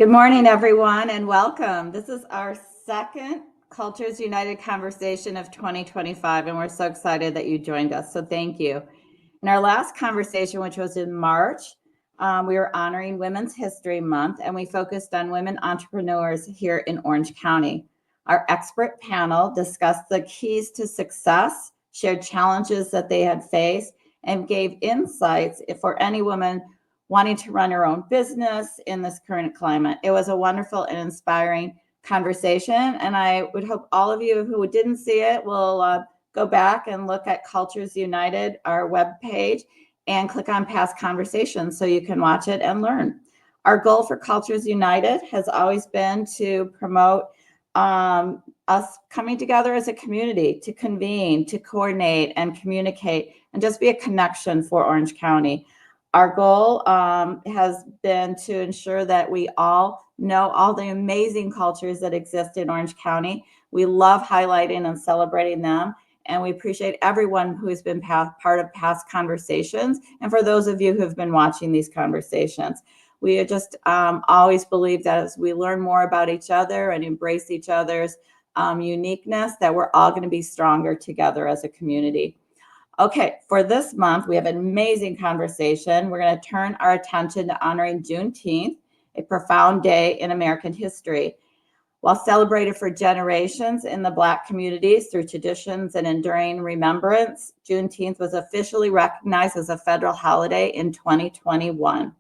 Good morning, everyone, and welcome. This is our second Cultures United conversation of 2025, and we're so excited that you joined us, so thank you. In our last conversation, which was in March, we were honoring Women's History Month, and we focused on women entrepreneurs here in Orange County. Our expert panel discussed the keys to success, shared challenges that they had faced, and gave insights for any woman wanting to run her own business in this current climate. It was a wonderful and inspiring conversation, and I would hope all of you who didn't see it will go back and look at Cultures United, our webpage, and click on past conversations so you can watch it and learn. Our goal for Cultures United has always been to promote us coming together as a community, to convene, to coordinate and communicate, and just be a connection for Orange County. Our goal has been to ensure that we all know all the amazing cultures that exist in Orange County. We love highlighting and celebrating them, and we appreciate everyone who has been part of past conversations, and for those of you who have been watching these conversations. We just always believe that as we learn more about each other and embrace each other's uniqueness, that we're all going to be stronger together as a community. Okay, for this month, we have an amazing conversation. We're going to turn our attention to honoring Juneteenth, a profound day in American history. While celebrated for generations in the Black communities through traditions and enduring remembrance, Juneteenth was officially recognized as a federal holiday in 2021.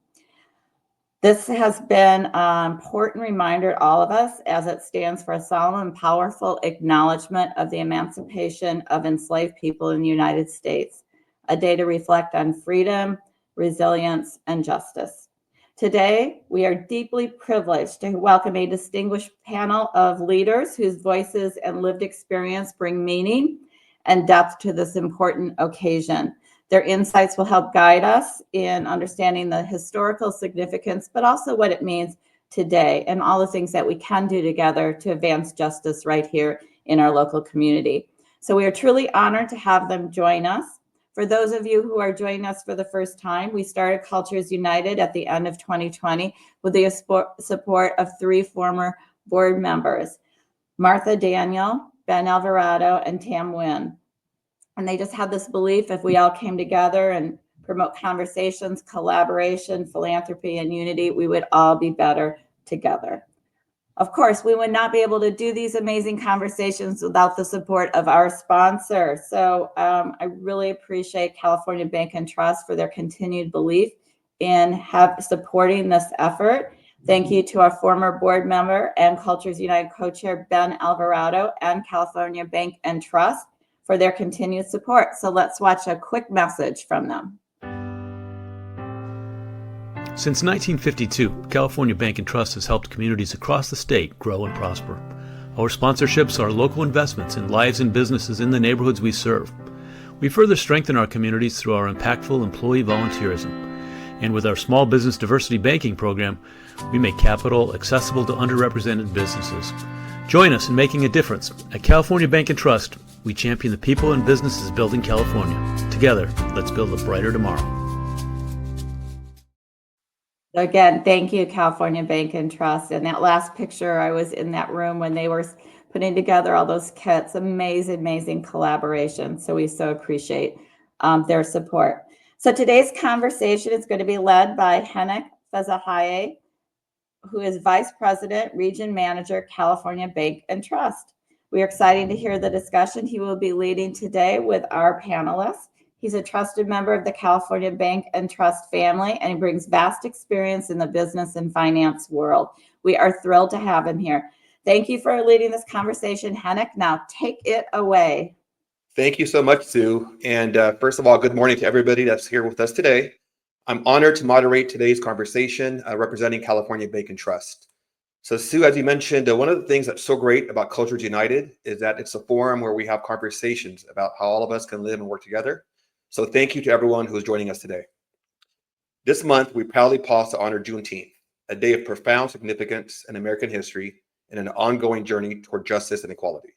This has been an important reminder to all of us as it stands for a solemn and powerful acknowledgement of the emancipation of enslaved people in the United States, a day to reflect on freedom, resilience, and justice. Today, we are deeply privileged to welcome a distinguished panel of leaders whose voices and lived experience bring meaning and depth to this important occasion. Their insights will help guide us in understanding the historical significance, but also what it means today and all the things that we can do together to advance justice right here in our local community. So we are truly honored to have them join us. For those of you who are joining us for the first time, we started Cultures United at the end of 2020 with the support of three former board members, Martha Daniel, Ben Alvarado, and Tam Nguyen. And they just had this belief if we all came together and promote conversations, collaboration, philanthropy, and unity, we would all be better together. Of course, we would not be able to do these amazing conversations without the support of our sponsor. So I really appreciate California Bank and Trust for their continued belief in supporting this effort. Thank you to our former board member and Cultures United co-chair, Ben Alvarado, and California Bank and Trust for their continued support. So let's watch a quick message from them. Since 1952, California Bank and Trust has helped communities across the state grow and prosper. Our sponsorships are local investments in lives and businesses in the neighborhoods we serve. We further strengthen our communities through our impactful employee volunteerism. And with our small business diversity banking program, we make capital accessible to underrepresented businesses. Join us in making a difference. At California Bank and Trust, we champion the people and businesses building California. Together, let's build a brighter tomorrow. Again, thank you, California Bank and Trust. And that last picture, I was in that room when they were putting together all those kits. Amazing, amazing collaboration. So we so appreciate their support. So today's conversation is going to be led by Hennock Fessehaie, who is Vice President, Region Manager, California Bank and Trust. We are excited to hear the discussion he will be leading today with our panelists. He's a trusted member of the California Bank and Trust family, and he brings vast experience in the business and finance world. We are thrilled to have him here. Thank you for leading this conversation, Hennock. Now take it away. Thank you so much, Sue. And first of all, good morning to everybody that's here with us today. I'm honored to moderate today's conversation representing California Bank and Trust. So Sue, as you mentioned, one of the things that's so great about Cultures United is that it's a forum where we have conversations about how all of us can live and work together. So thank you to everyone who is joining us today. This month, we proudly pause to honor Juneteenth, a day of profound significance in American history and an ongoing journey toward justice and equality.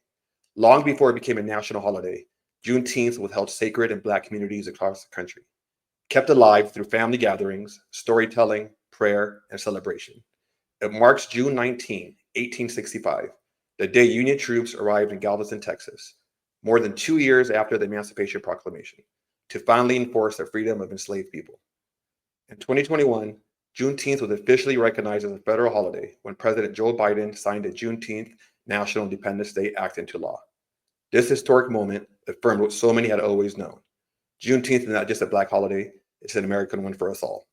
Long before it became a national holiday, Juneteenth was held sacred in Black communities across the country, kept alive through family gatherings, storytelling, prayer, and celebration. It marks June 19, 1865, the day Union troops arrived in Galveston, Texas, more than 2 years after the Emancipation Proclamation, to finally enforce the freedom of enslaved people. In 2021, Juneteenth was officially recognized as a federal holiday when President Joe Biden signed the Juneteenth National Independence Day Act into law. This historic moment affirmed what so many had always known. Juneteenth is not just a Black holiday, it's an American one for us all.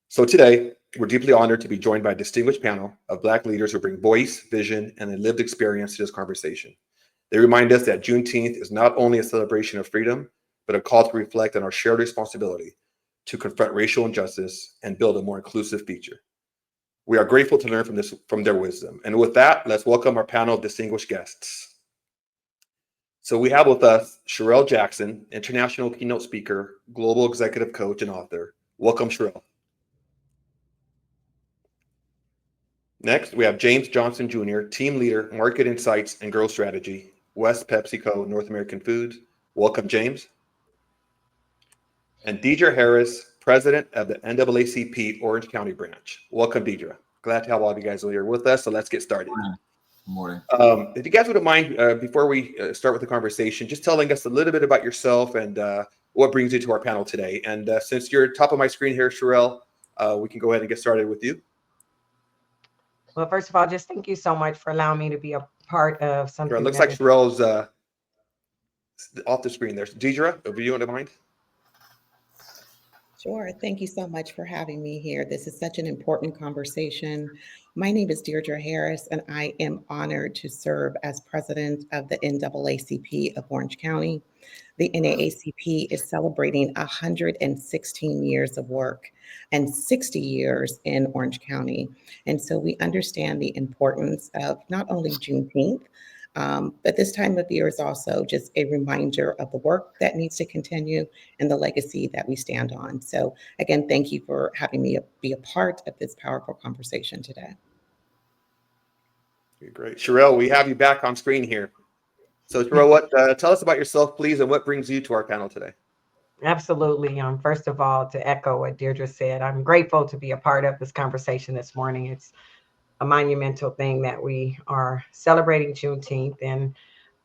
So today, we're deeply honored to be joined by a distinguished panel of Black leaders who bring voice, vision, and a lived experience to this conversation. They remind us that Juneteenth is not only a celebration of freedom, but a call to reflect on our shared responsibility to confront racial injustice and build a more inclusive future. We are grateful to learn from their wisdom. And with that, let's welcome our panel of distinguished guests. So we have with us Scharrell Jackson, international keynote speaker, global executive coach, and author. Welcome, Scharrell. Next, we have James Johnson Jr., team leader, market insights and growth strategy, West PepsiCo, North American Foods. Welcome, James. And Deirdre Harris, president of the NAACP Orange County branch. Welcome, Deirdre. Glad to have all of you guys here with us. So let's get started. Good morning. If you guys wouldn't mind, before we start with the conversation, just telling us a little bit about yourself and what brings you to our panel today. And since you're top of my screen here, Scharrell, we can go ahead and get started with you. Well, first of all, just thank you so much for allowing me to be a part of something. It looks like Scharrell's off the screen there. Deirdre, if you wouldn't mind. Sure. Thank you so much for having me here. This is such an important conversation. My name is Deirdre Harris, and I am honored to serve as president of the NAACP of Orange County. The NAACP is celebrating 116 years of work and 60 years in Orange County. And so we understand the importance of not only Juneteenth, but this time of year is also just a reminder of the work that needs to continue and the legacy that we stand on. So again, thank you for having me be a part of this powerful conversation today. Great. Scharrell, we have you back on screen here. So Scharrell, tell us about yourself, please, and what brings you to our panel today? Absolutely. First of all, to echo what Deirdre said, I'm grateful to be a part of this conversation this morning. It's a monumental thing that we are celebrating Juneteenth, and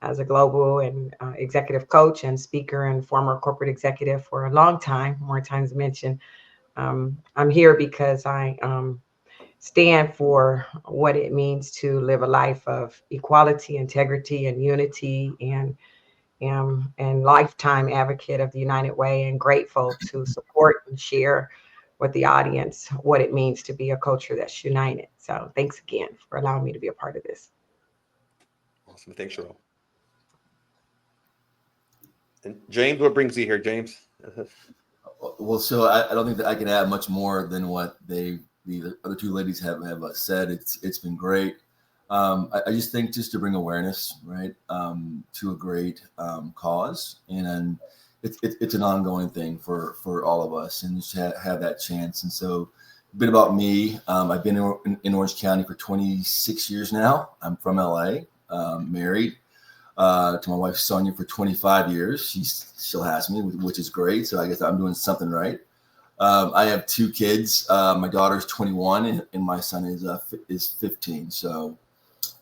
as a global and executive coach and speaker and former corporate executive for a long time, more times mentioned, I'm here because I stand for what it means to live a life of equality, integrity, and unity, and lifetime advocate of the United Way, and grateful to support and share with the audience what it means to be a culture that's united. So thanks again for allowing me to be a part of this. Awesome. Thanks, Scharrell. And James, what brings you here, James? Well, so I don't think that I can add much more than what the other two ladies have said. It's been great. I just think just to bring awareness, right, to a great cause, and it's an ongoing thing for all of us, and just have that chance. And so a bit about me. I've been in Orange County for 26 years now. I'm from LA, married to my wife Sonia for 25 years. She still has me, which is great. So I guess I'm doing something right. I have two kids. My daughter's 21 and my son is 15. So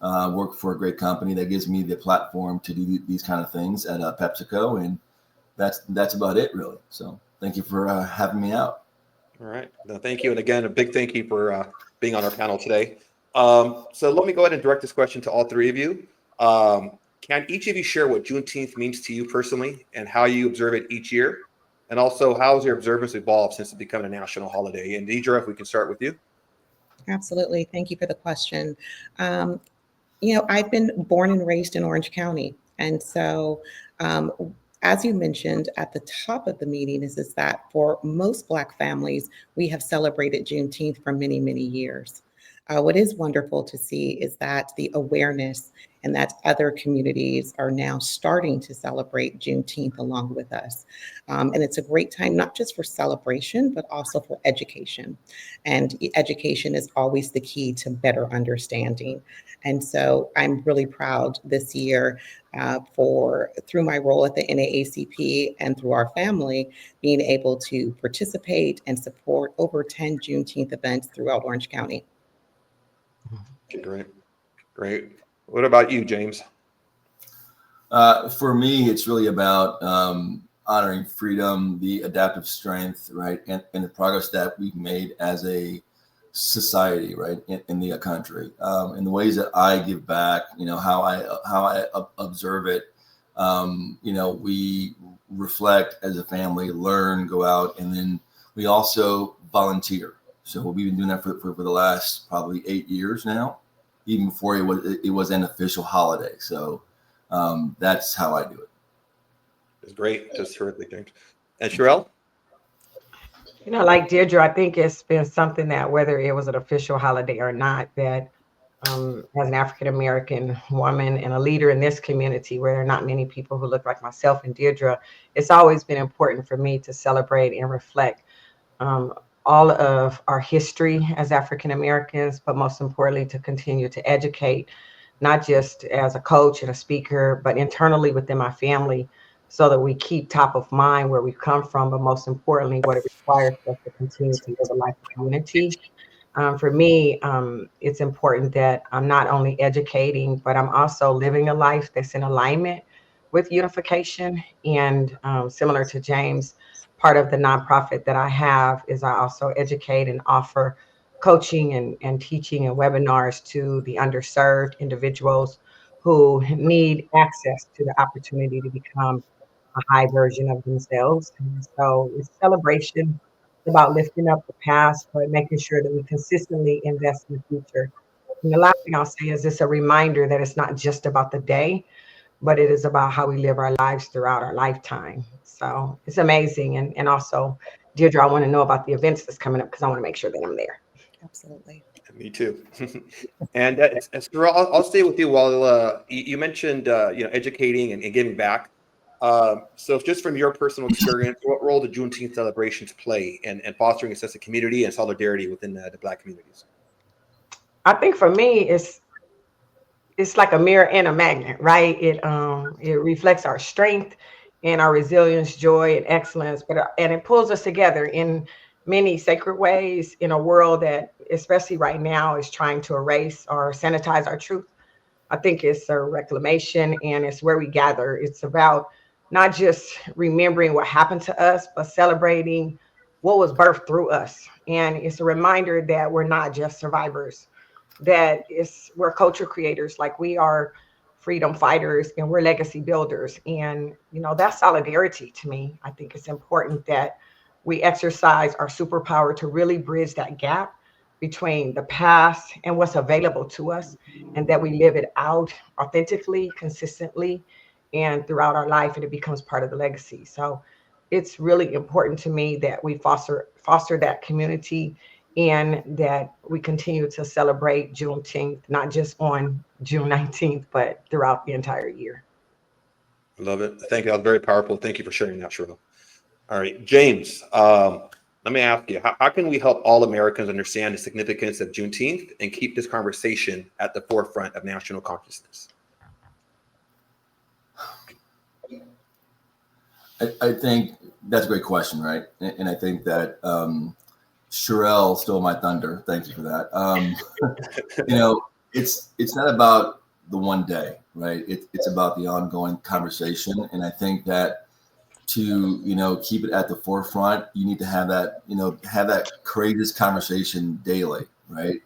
work for a great company that gives me the platform to do these kind of things at PepsiCo, and that's about it, really. So thank you for having me out. All right. No, thank you. And again, a big thank you for being on our panel today. So let me go ahead and direct this question to all three of you. Can each of you share what Juneteenth means to you personally and how you observe it each year? And also, how has your observance evolved since it became a national holiday? And Deirdre, if we can start with you. Absolutely. Thank you for the question. I've been born and raised in Orange County. And so as you mentioned at the top of the meeting is that for most Black families, we have celebrated Juneteenth for many, many years. What is wonderful to see is that the awareness and that other communities are now starting to celebrate Juneteenth along with us. And it's a great time, not just for celebration, but also for education. And education is always the key to better understanding. And so I'm really proud this year through my role at the NAACP and through our family, being able to participate and support over 10 Juneteenth events throughout Orange County. Okay, great. What about you, James? For me, it's really about honoring freedom, the adaptive strength, right, and the progress that we've made as a society, right, in the country, and the ways that I give back, how I observe it. We reflect as a family, learn, go out, and then we also volunteer. So we've been doing that for the last probably 8 years now, even before it was an official holiday. So that's how I do it. It's great. Just terrific, James. And Scharrell? Like Deirdre, I think it's been something that whether it was an official holiday or not, that as an African-American woman and a leader in this community where there are not many people who look like myself and Deirdre, it's always been important for me to celebrate and reflect all of our history as African-Americans, but most importantly, to continue to educate, not just as a coach and a speaker, but internally within my family, so that we keep top of mind where we've come from, but most importantly, what it requires us to continue to live a life of unity. For me, it's important that I'm not only educating, but I'm also living a life that's in alignment with unification. And similar to James, part of the nonprofit that I have is I also educate and offer coaching and teaching and webinars to the underserved individuals who need access to the opportunity to become a high version of themselves. And so it's celebration. It's about lifting up the past, but making sure that we consistently invest in the future. And the last thing I'll say is it's a reminder that it's not just about the day, but it is about how we live our lives throughout our lifetime. So it's amazing. And also, Deirdre, I want to know about the events that's coming up because I want to make sure that I'm there. Absolutely. Me too. And Scharrell, I'll stay with you while you mentioned educating and giving back. So just from your personal experience, what role do Juneteenth celebrations play in fostering a sense of community and solidarity within the Black communities? I think for me, it's like a mirror and a magnet, right? It reflects our strength and our resilience, joy, and excellence, and it pulls us together in many sacred ways in a world that, especially right now, is trying to erase or sanitize our truth. I think it's a reclamation and it's where we gather. It's about not just remembering what happened to us, but celebrating what was birthed through us. And it's a reminder that we're not just survivors, that we're culture creators, like we are freedom fighters and we're legacy builders. And, that's solidarity to me. I think it's important that we exercise our superpower to really bridge that gap between the past and what's available to us, and that we live it out authentically, consistently, and throughout our life, and it becomes part of the legacy. So it's really important to me that we foster that community and that we continue to celebrate Juneteenth, not just on June 19th, but throughout the entire year. Love it. Thank you. That was very powerful. Thank you for sharing that, Scharrell. All right, James, let me ask you, how can we help all Americans understand the significance of Juneteenth and keep this conversation at the forefront of national consciousness? I think that's a great question, right? And I think that Scharrell stole my thunder. Thank you for that. It's not about the one day, right? It's about the ongoing conversation. And I think that to, keep it at the forefront, you need to have that courageous conversation daily, right?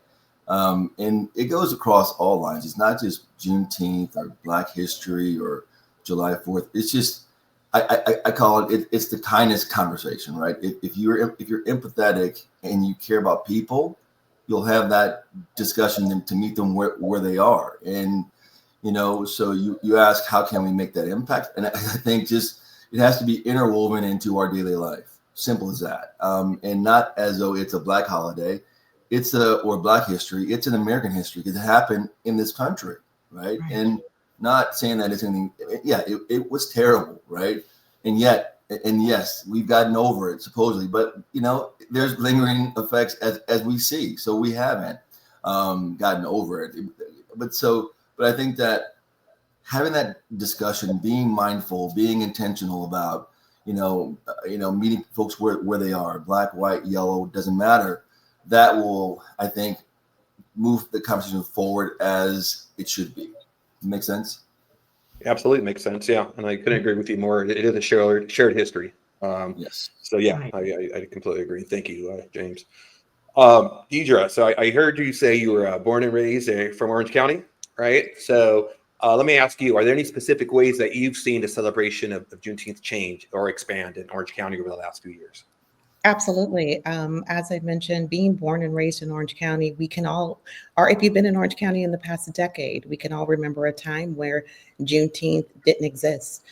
And it goes across all lines. It's not just Juneteenth or Black History or July 4th. It's just, I call it's the kindness conversation, right? If you're empathetic and you care about people, you'll have that discussion to meet them where they are. And, so you ask, how can we make that impact? And I think just, it has to be interwoven into our daily life. Simple as that. And not as though it's a Black holiday, or Black history. It's an American history because it happened in this country, right? And not saying that it's anything. Yeah, it was terrible, right? And yes, we've gotten over it supposedly, but there's lingering effects as we see. So we haven't gotten over it. But I think that having that discussion, being mindful, being intentional about, meeting folks where they are, Black, white, yellow, doesn't matter. That will, I think, move the conversation forward as it should be. Make sense? Absolutely makes sense. Yeah, and I couldn't agree with you more. It is a shared history. Yes. So yeah, Right. I completely agree. Thank you, James. Deirdre, so I heard you say you were born and raised from Orange County, right? So let me ask you, are there any specific ways that you've seen the celebration of Juneteenth change or expand in Orange County over the last few years? Absolutely. As I mentioned, being born and raised in Orange County, we can all, or if you've been in Orange County in the past decade, we can all remember a time where Juneteenth didn't exist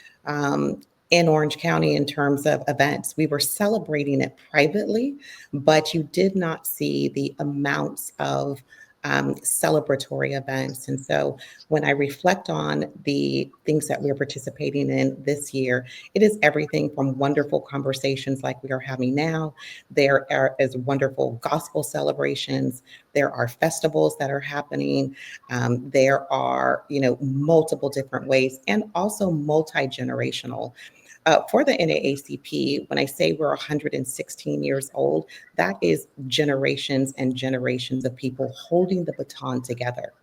in Orange County in terms of events. We were celebrating it privately, but you did not see the amounts of celebratory events. And so when I reflect on the things that we're participating in this year, it is everything from wonderful conversations like we are having now. Is wonderful gospel celebrations. There are festivals that are happening. There are, multiple different ways, and also multi-generational. For the NAACP, when I say we're 116 years old, that is generations and generations of people holding the baton together.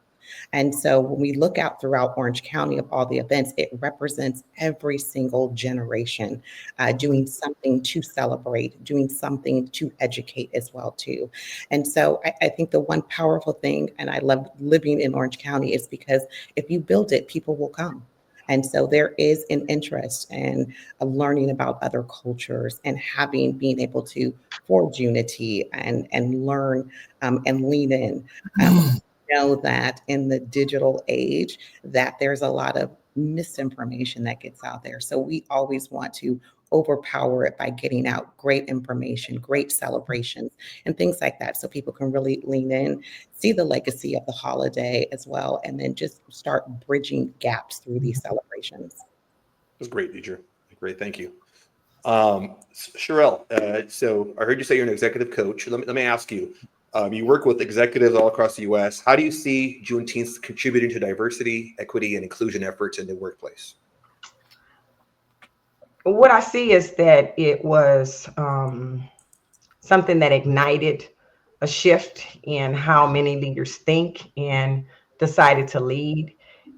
And so when we look out throughout Orange County of all the events, it represents every single generation doing something to celebrate, doing something to educate as well too. And so I think the one powerful thing, and I love living in Orange County, is because if you build it, people will come. And so there is an interest in learning about other cultures and being able to forge unity and learn and lean in. Know that in the digital age that there's a lot of misinformation that gets out there. So we always want to overpower it by getting out great information, great celebrations, and things like that, so people can really lean in, see the legacy of the holiday as well, and then just start bridging gaps through these celebrations. That's great, Deirdre. Great, thank you. Scharrell, so I heard you say you're an executive coach. Let me ask you, you work with executives all across the U.S. How do you see Juneteenth contributing to diversity, equity, and inclusion efforts in the workplace? What I see is that it was something that ignited a shift in how many leaders think and decided to lead.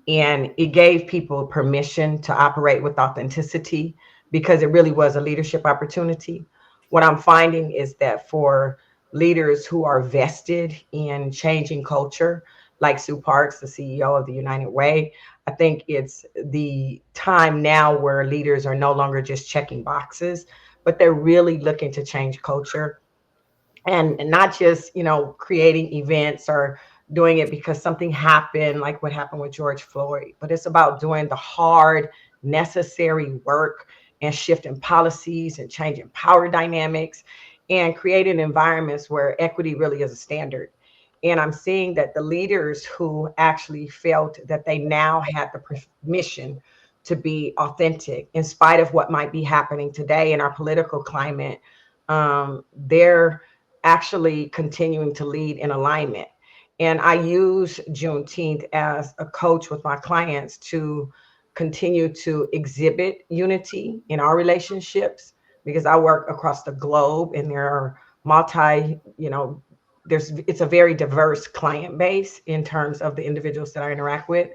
And it gave people permission to operate with authenticity because it really was a leadership opportunity. What I'm finding is that for leaders who are vested in changing culture, like Sue Parks, the CEO of the United Way, I think it's the time now where leaders are no longer just checking boxes, but they're really looking to change culture, and not just creating events or doing it because something happened like what happened with George Floyd, but it's about doing the hard necessary work and shifting policies and changing power dynamics and creating environments where equity really is a standard. And I'm seeing that the leaders who actually felt that they now had the permission to be authentic in spite of what might be happening today in our political climate, they're actually continuing to lead in alignment. And I use Juneteenth as a coach with my clients to continue to exhibit unity in our relationships, because I work across the globe and there are it's a very diverse client base in terms of the individuals that I interact with.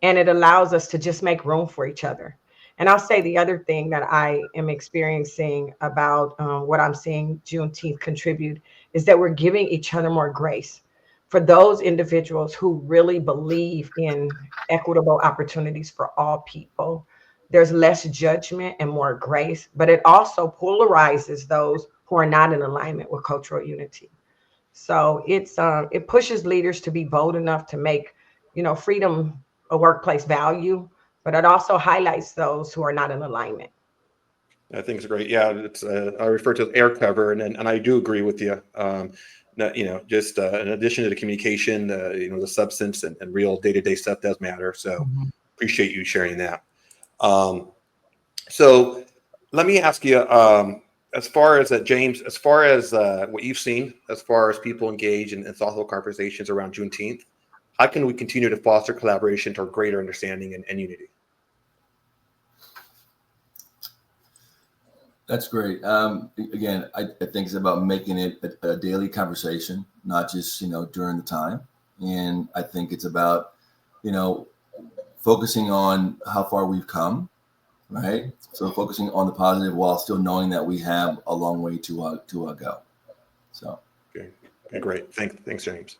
And it allows us to just make room for each other. And I'll say the other thing that I am experiencing about what I'm seeing Juneteenth contribute is that we're giving each other more grace. For those individuals who really believe in equitable opportunities for all people, there's less judgment and more grace, but it also polarizes those who are not in alignment with cultural unity. So it pushes leaders to be bold enough to make, freedom a workplace value, but it also highlights those who are not in alignment. I think it's great. Yeah, it's I refer to it as air cover, and I do agree with you. Just in addition to the communication, the substance and real day-to-day stuff does matter. So appreciate you sharing that. So let me ask you, as far as James, as far as what you've seen, as far as people engage in thoughtful conversations around Juneteenth, how can we continue to foster collaboration toward greater understanding and unity? That's great. Again, I think it's about making it a daily conversation, not just during the time. And I think it's about, focusing on how far we've come, right? So focusing on the positive while still knowing that we have a long way to go. So. Okay, great. Thanks, James.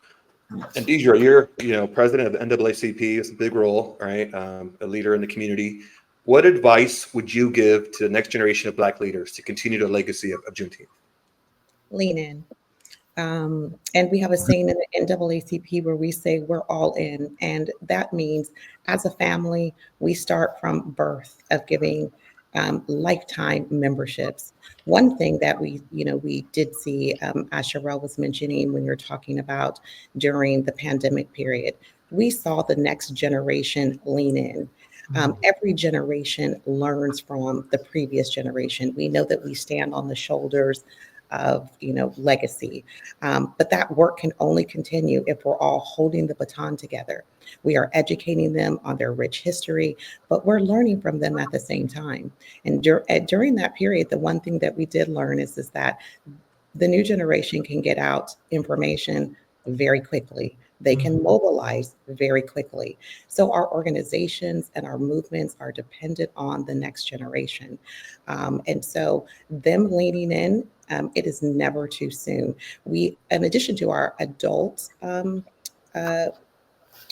Yes. And Deirdre, you're president of the NAACP. It's a big role, right? A leader in the community. What advice would you give to the next generation of Black leaders to continue the legacy of Juneteenth? Lean in. And we have a saying in the NAACP where we say we're all in. And that means as a family, we start from birth of giving lifetime memberships. One thing that we did see, as Scharrell was mentioning when you're talking about during the pandemic period, we saw the next generation lean in. Every generation learns from the previous generation. We know that we stand on the shoulders of legacy, but that work can only continue if we're all holding the baton together. We are educating them on their rich history, but we're learning from them at the same time. And during that period, the one thing that we did learn is that the new generation can get out information very quickly. They can mobilize very quickly. So our organizations and our movements are dependent on the next generation. And so them leaning in, it is never too soon. We, in addition to our adult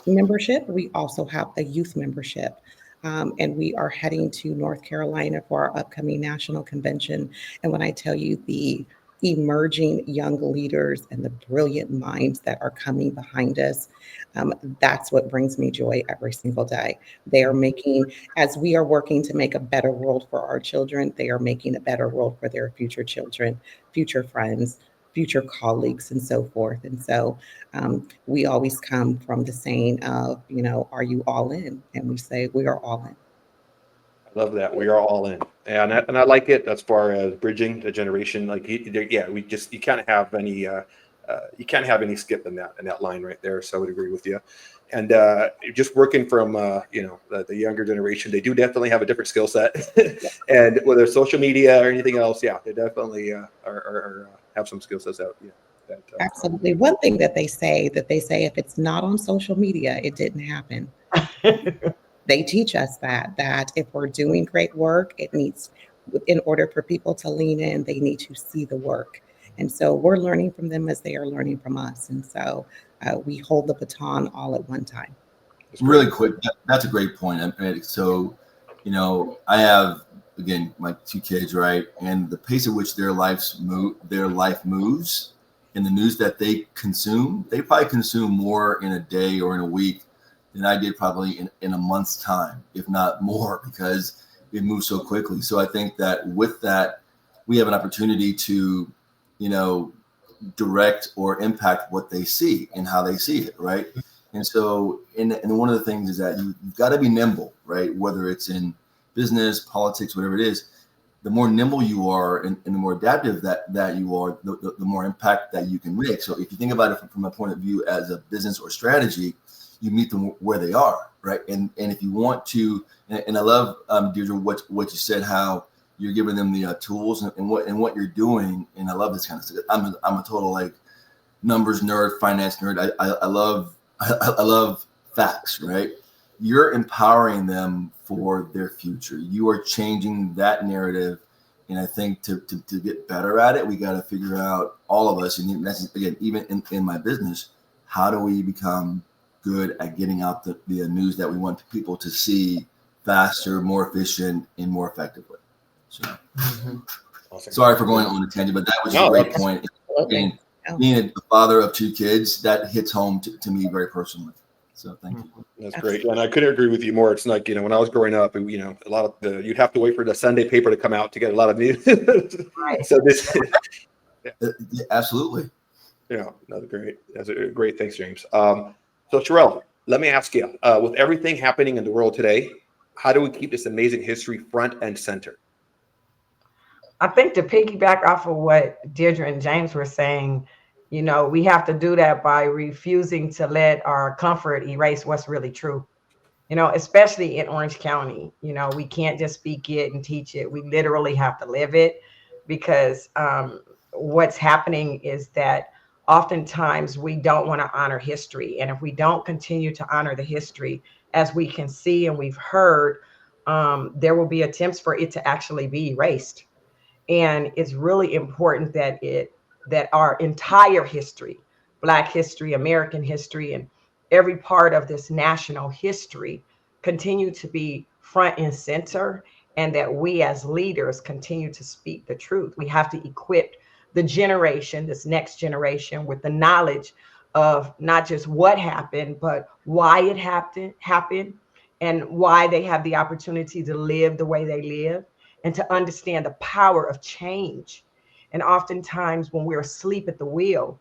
membership, we also have a youth membership. And we are heading to North Carolina for our upcoming national convention. And when I tell you the emerging young leaders and the brilliant minds that are coming behind us, that's what brings me joy every single day. They are making, as we are working to make a better world for our children, they are making a better world for their future children, future friends, future colleagues, and so forth. And so we always come from the saying of, are you all in? And we say, we are all in. I love that. We are all in. And I like it as far as bridging the generation. Like, you can't have any skip in that line right there. So I would agree with you. And just working from the younger generation, they do definitely have a different skill set. And whether it's social media or anything else, they definitely have some skill sets out. Yeah. Absolutely. One thing that they say if it's not on social media, it didn't happen. They teach us that if we're doing great work, it needs, in order for people to lean in, they need to see the work. And so we're learning from them as they are learning from us. And so we hold the baton all at one time. Really quick, that's a great point. So, I have, again, my two kids, right? And the pace at which their life moves and the news that they consume, they probably consume more in a day or in a week than I did probably in a month's time, if not more, because it moves so quickly. So I think that with that, we have an opportunity to, direct or impact what they see and how they see it, right? And so, and one of the things is that you've got to be nimble, right? Whether it's in business, politics, whatever it is, the more nimble you are and the more adaptive that you are, the more impact that you can make. So if you think about it from a point of view as a business or strategy, you meet them where they are, right? And if you want to, and I love Deirdre what you said, how you're giving them the tools and what you're doing, and I love this kind of stuff. I'm a total numbers nerd, finance nerd. I love facts, right? You're empowering them for their future. You are changing that narrative, and I think to get better at it, we got to figure out, all of us, and that's, again, even in my business, how do we become good at getting out the news that we want people to see faster, more efficient, and more effectively. So, Awesome. Sorry for going on a tangent, but that was a great point. And being a father of two kids, that hits home to me very personally. So thank you. That's great. And I couldn't agree with you more. It's like, when I was growing up, a lot of you'd have to wait for the Sunday paper to come out to get a lot of news. Right. So this, Yeah, absolutely. That's great. That's a great. Thanks, James. So Scharrell, let me ask you, with everything happening in the world today, how do we keep this amazing history front and center? I think to piggyback off of what Deirdre and James were saying, we have to do that by refusing to let our comfort erase what's really true. Especially in Orange County, we can't just speak it and teach it. We literally have to live it, because what's happening is that oftentimes we don't want to honor history. And if we don't continue to honor the history, as we can see and we've heard, there will be attempts for it to actually be erased. And it's really important that our entire history, Black history, American history, and every part of this national history continue to be front and center, and that we as leaders continue to speak the truth. We have to equip the generation, this next generation, with the knowledge of not just what happened, but why it happened, and why they have the opportunity to live the way they live, and to understand the power of change. And oftentimes when we're asleep at the wheel,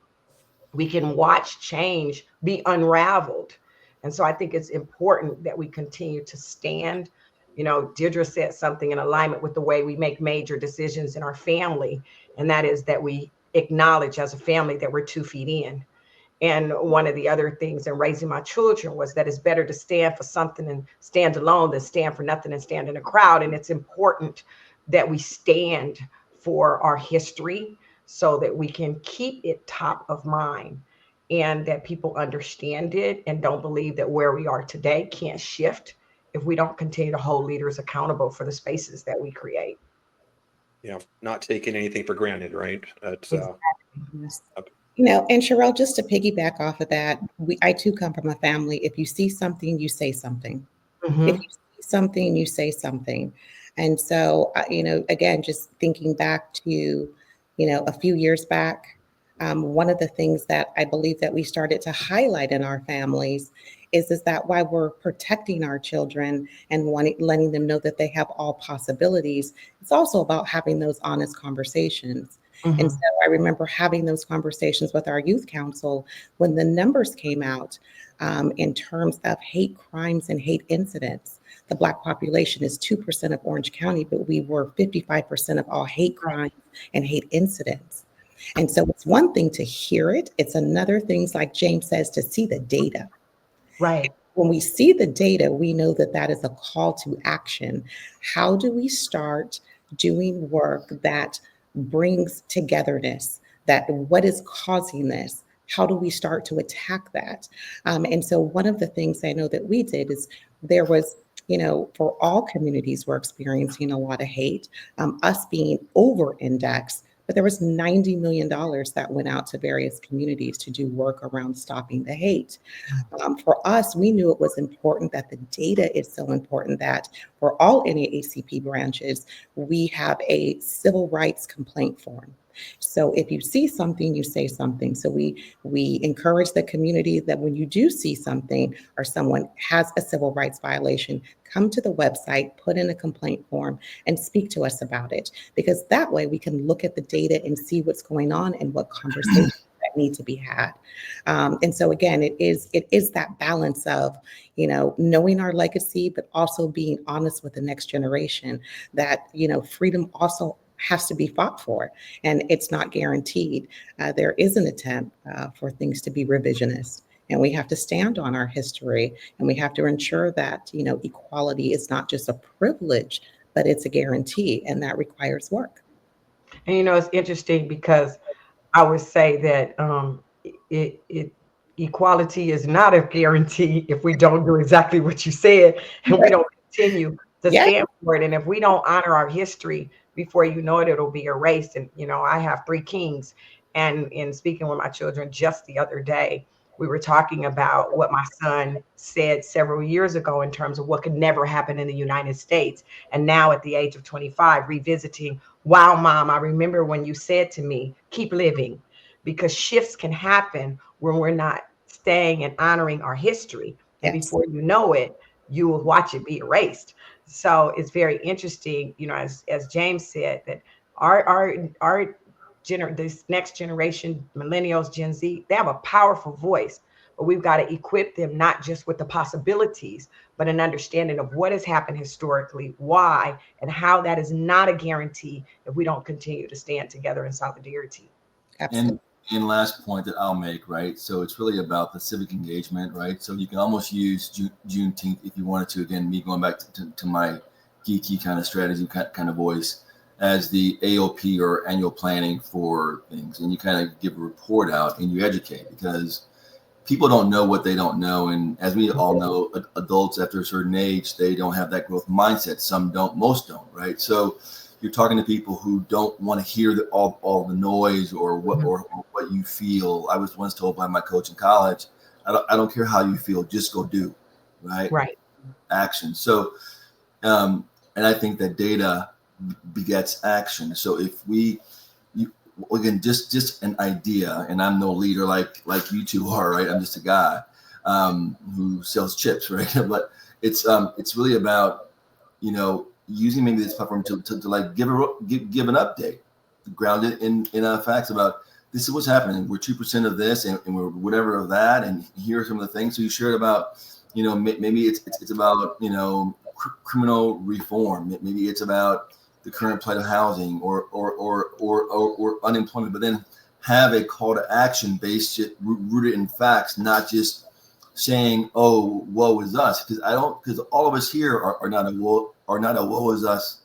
we can watch change be unraveled. And so I think it's important that we continue to stand. You know, Deirdre said something in alignment with the way we make major decisions in our family, and that is that we acknowledge as a family that we're 2 feet in. And one of the other things in raising my children was that it's better to stand for something and stand alone than stand for nothing and stand in a crowd. And it's important that we stand for our history so that we can keep it top of mind, and that people understand it and don't believe that where we are today can't shift if we don't continue to hold leaders accountable for the spaces that we create. Yeah, not taking anything for granted, right? That's Exactly. You know, and Scharrell, just to piggyback off of that, I too come from a family. If you see something, you say something. Mhm. If you see something, you say something. And so, you know, again, just thinking back to, you know, a few years back, one of the things that I believe that we started to highlight in our families is that while we're protecting our children and letting them know that they have all possibilities, it's also about having those honest conversations. Mhm. And so I remember having those conversations with our youth council when the numbers came out in terms of hate crimes and hate incidents. The Black population is 2% of Orange County, but we were 55% of all hate crimes and hate incidents. And so it's one thing to hear it. It's another thing, like James says, to see the data. Right. When we see the data, we know that that is a call to action. How do we start doing work that brings togetherness? That what is causing this? How do we start to attack that? And so one of the things I know that we did is there was, you know, for all communities were experiencing a lot of hate, us being over-indexed, but there was $90 million that went out to various communities to do work around stopping the hate. For us, we knew it was important that the data is so important that for all NAACP branches, we have a civil rights complaint form. So if you see something, you say something. So we encourage the community that when you do see something or someone has a civil rights violation, come to the website, put in a complaint form, and speak to us about it. Because that way we can look at the data and see what's going on and what conversations that need to be had. And so again, it is that balance of, you know, knowing our legacy, but also being honest with the next generation that, you know, freedom also has to be fought for, and it's not guaranteed. There is an attempt for things to be revisionist, and we have to stand on our history, and we have to ensure that, you know, equality is not just a privilege, but it's a guarantee, and that requires work. And you know, it's interesting because I would say that equality is not a guarantee if we don't do exactly what you said, and we don't continue to Yeah. stand for it. And if we don't honor our history, before you know it, it'll be erased. And you know, I have 3 kings, and in speaking with my children just the other day, we were talking about what my son said several years ago in terms of what could never happen in the United States. And now at the age of 25, revisiting, wow, mom, I remember when you said to me, keep living, because shifts can happen when we're not staying and honoring our history. And Yes. before you know it, you will watch it be erased. So it's very interesting, you know, as James said, that this next generation, millennials, Gen Z, they have a powerful voice, but we've got to equip them not just with the possibilities, but an understanding of what has happened historically, why, and how that is not a guarantee if we don't continue to stand together in solidarity. Absolutely. And last point that I'll make, right? So it's really about the civic engagement, right? So you can almost use Juneteenth if you wanted to. Again, me going back to my geeky kind of strategy kind of voice. as the AOP or annual planning for things, and you kind of give a report out and you educate, because people don't know what they don't know. And as we all know, adults after a certain age, they don't have that growth mindset. Some don't, most don't, right? So you're talking to people who don't want to hear all the noise or what you feel. I was once told by my coach in college, I don't care how you feel, just go do, right? Right. Action. So, and I think that data begets action. So if again, just an idea, and I'm no leader like you two are, right? I'm just a guy who sells chips, right? But it's really about, using maybe this platform to like give an update, grounded in facts about this is what's happening. We're 2% of this, and we're whatever of that, and here are some of the things. So you shared about, maybe it's about criminal reform. Maybe it's about the current plight of housing or unemployment, but then have a call to action rooted in facts, not just saying, "Oh, woe is us," because all of us here are not a woe is us,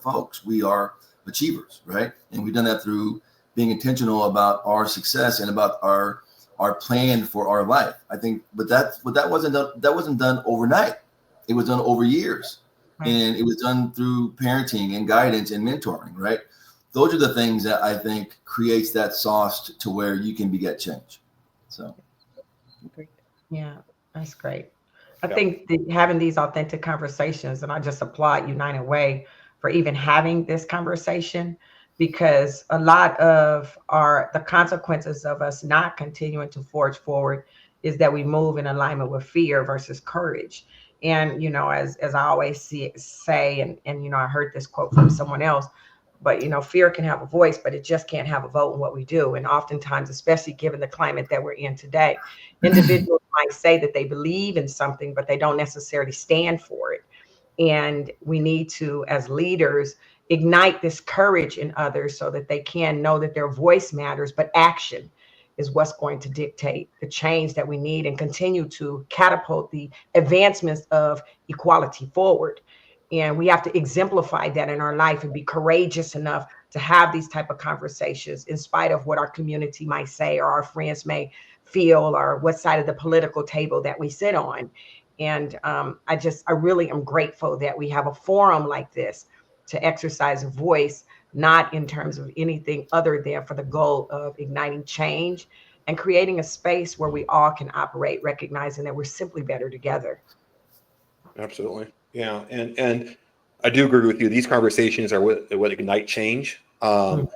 folks. We are achievers, right? And we've done that through being intentional about our success and about our plan for our life. I think, but that wasn't done overnight. It was done over years. And it was done through parenting and guidance and mentoring, right? Those are the things that I think creates that sauce to where you can beget change. So, yeah, that's great. I think having these authentic conversations, and I just applaud United Way for even having this conversation, because a lot of the consequences of us not continuing to forge forward is that we move in alignment with fear versus courage. And, as I always say, and, I heard this quote from someone else, but, fear can have a voice, but it just can't have a vote in what we do. And oftentimes, especially given the climate that we're in today, individuals might say that they believe in something, but they don't necessarily stand for it. And we need to, as leaders, ignite this courage in others so that they can know that their voice matters, but action is what's going to dictate the change that we need and continue to catapult the advancements of equality forward. And we have to exemplify that in our life and be courageous enough to have these type of conversations in spite of what our community might say or our friends may feel or what side of the political table that we sit on. And I really am grateful that we have a forum like this to exercise a voice, not in terms of anything other than for the goal of igniting change and creating a space where we all can operate, recognizing that we're simply better together. Absolutely. Yeah. And I do agree with you. These conversations are what ignite change. So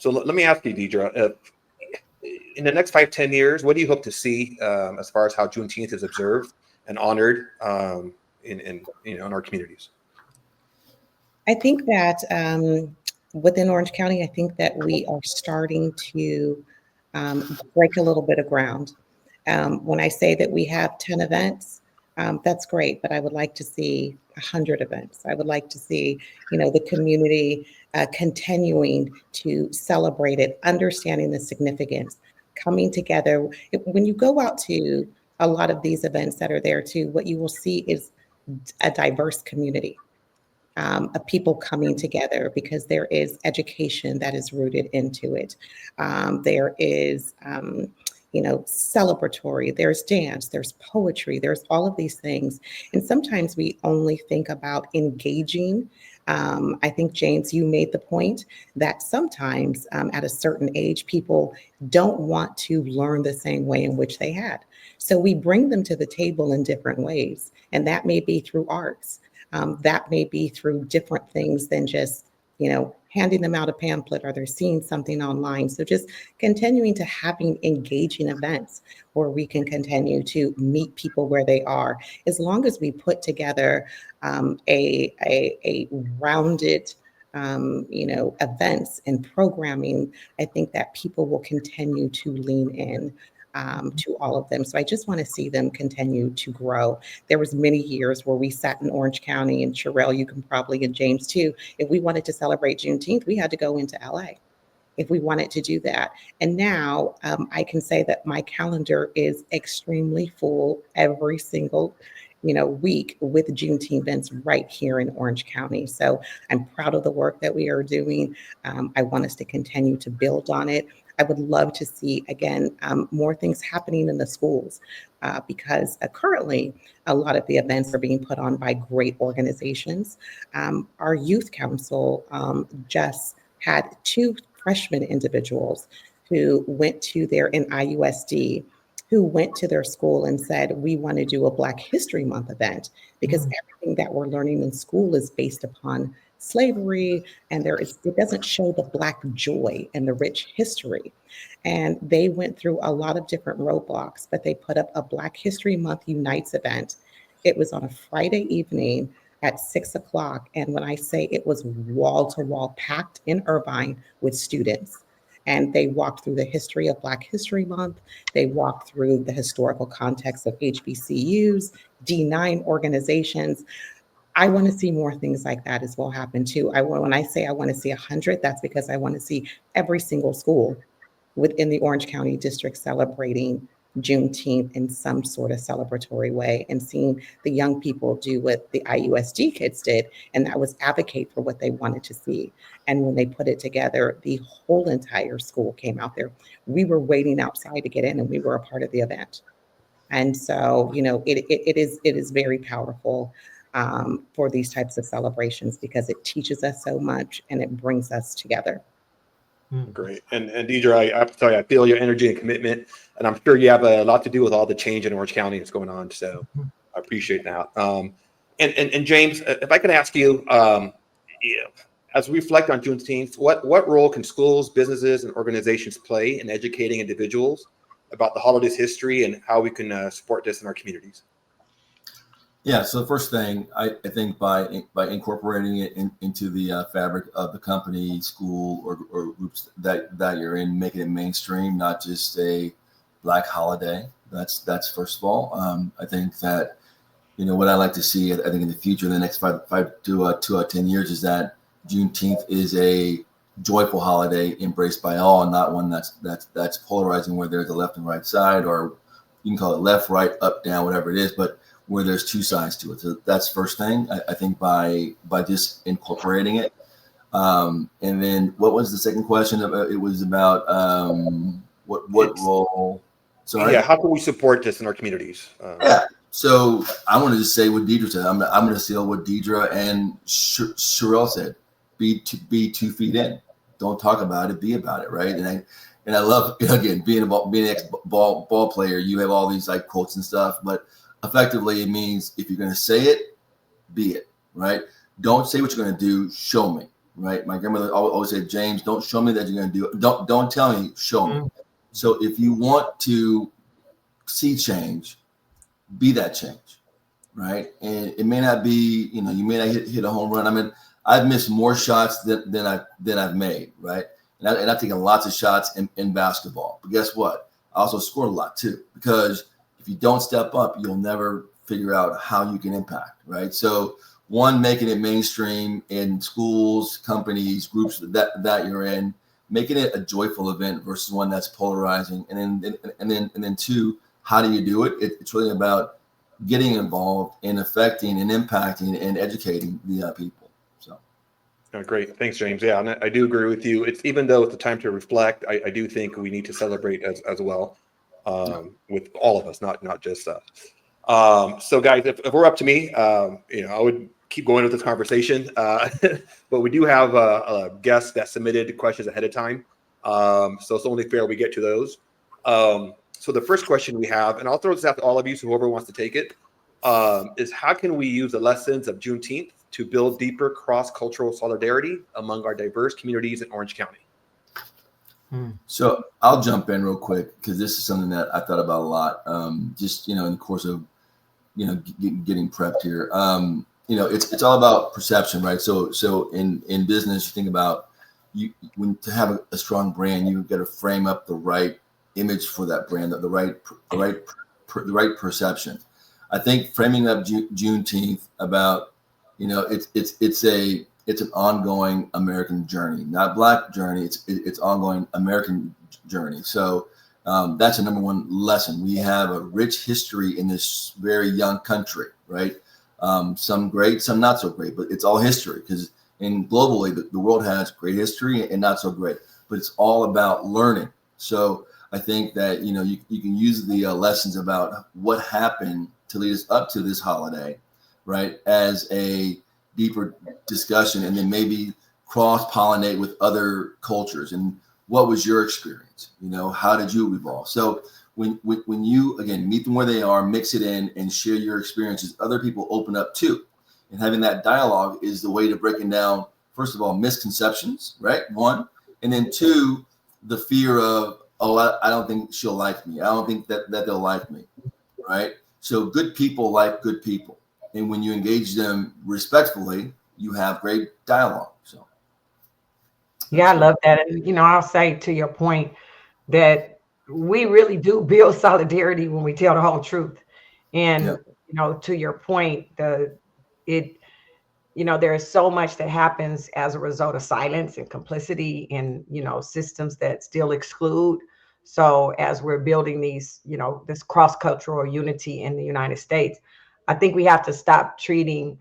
let me ask you, Deirdre, in the next 5-10 years, what do you hope to see as far as how Juneteenth is observed and honored in our communities? I think that within Orange County, I think that we are starting to break a little bit of ground. When I say that we have 10 events, that's great, but I would like to see 100 events. I would like to see, the community continuing to celebrate it, understanding the significance, coming together. When you go out to a lot of these events that are there too, what you will see is a diverse community. Of people coming together because there is education that is rooted into it. There is, celebratory, there's dance, there's poetry, there's all of these things. And sometimes we only think about engaging. I think, James, you made the point that sometimes at a certain age, people don't want to learn the same way in which they had. So we bring them to the table in different ways. And that may be through arts. That may be through different things than just, handing them out a pamphlet or they're seeing something online. So just continuing to having engaging events where we can continue to meet people where they are, as long as we put together a rounded, events and programming, I think that people will continue to lean in to all of them. So I just want to see them continue to grow. There was many years where we sat in Orange County, and Scharrell, you can probably, and James too, if we wanted to celebrate Juneteenth, we had to go into LA. if we wanted to do that. And now I can say that my calendar is extremely full every single week with Juneteenth events right here in Orange County. So I'm proud of the work that we are doing. I want us to continue to build on it. I would love to see, again, more things happening in the schools because currently a lot of the events are being put on by great organizations. Our youth council just had 2 freshman individuals who went to their IUSD, who went to their school and said, we want to do a Black History Month event because everything that we're learning in school is based upon slavery, and it doesn't show the Black joy and the rich history. And they went through a lot of different roadblocks, but they put up a Black History Month Unites event. It was on a Friday evening at 6 o'clock. And when I say it was wall to wall packed in Irvine with students, and they walked through the history of Black History Month. They walked through the historical context of HBCUs, D9 organizations. I want to see more things like that as well happen too. When I say I want to see 100, that's because I want to see every single school within the Orange County District celebrating Juneteenth in some sort of celebratory way, and seeing the young people do what the IUSD kids did, and that was advocate for what they wanted to see. And when they put it together, the whole entire school came out there. We were waiting outside to get in, and we were a part of the event. And so, it is very powerful for these types of celebrations because it teaches us so much and it brings us together. Great. And Deirdre, I have to tell you, I feel your energy and commitment, and I'm sure you have a lot to do with all the change in Orange County that's going on. So I appreciate that. And James, if I can ask you, as we reflect on Juneteenth, what role can schools, businesses, and organizations play in educating individuals about the holiday's history and how we can support this in our communities? Yeah. So the first thing, I think by incorporating it into the fabric of the company, school, or groups that you're in, making it mainstream, not just a Black holiday. That's first of all. I think that what I like to see, I think in the future, in the next 5 to 10 years, is that Juneteenth is a joyful holiday embraced by all, and not one that's polarizing, where there's a left and right side, or you can call it left, right, up, down, whatever it is, but where there's 2 sides to it. So that's first thing. I think by just incorporating it. And then what was the second question? It was about what role? Sorry. Yeah, how can we support this in our communities? Yeah. So I want to just say what Deirdre said. I'm going to steal what Deirdre and Scharrell said. Be 2 feet in. Don't talk about it. Be about it, right? And I love, again, being an ex-ball player. You have all these like quotes and stuff, but effectively it means if you're going to say it, be it, right? Don't say what you're going to do. Show me, right? My grandmother always said, James, don't show me that you're going to do it. Don't tell me. Show me. So if you want to see change, be that change, right? And it may not be, you may not hit a home run. I mean, I've missed more shots than I've made, right? And I've taken lots of shots in basketball. But guess what? I also scored a lot too, because if you don't step up, you'll never figure out how you can impact, right? So one, making it mainstream in schools, companies, groups that you're in, making it a joyful event versus one that's polarizing. And then 2, how do you do it? It's really about getting involved and affecting and impacting and educating the people. So. Great. Thanks, James. Yeah, and I do agree with you. It's, even though it's a time to reflect, I do think we need to celebrate as well, with all of us, not just us. So guys, if we're up to me, I would keep going with this conversation, but we do have a guest that submitted questions ahead of time. So it's only fair we get to those. So the first question we have, and I'll throw this out to all of you, so whoever wants to take it, is how can we use the lessons of Juneteenth to build deeper cross-cultural solidarity among our diverse communities in Orange County? So I'll jump in real quick, because this is something that I thought about a lot, just, in the course of, getting prepped here. It's all about perception, right? So in business, you think about when to have a strong brand, you've got to frame up the right image for that brand, the right perception. I think framing up Juneteenth about, it's it's an ongoing American journey, not Black journey. It's ongoing American journey. So that's a number one lesson. We have a rich history in this very young country, right? Some great, some not so great, but it's all history, because globally the world has great history and not so great, but it's all about learning. So I think that, you can use the lessons about what happened to lead us up to this holiday, right, as a deeper discussion, and then maybe cross-pollinate with other cultures. And what was your experience? How did you evolve? So when you, again, meet them where they are, mix it in, and share your experiences, other people open up too. And having that dialogue is the way to breaking down, first of all, misconceptions, right? One, and then two, the fear of, oh, I don't think she'll like me. I don't think that they'll like me, right? So good people like good people. And when you engage them respectfully, you have great dialogue. So, Yeah, I love that. And, I'll say to your point that we really do build solidarity when we tell the whole truth. And, to your point, there is so much that happens as a result of silence and complicity and, systems that still exclude. So as we're building these, this cross-cultural unity in the United States, I think we have to stop treating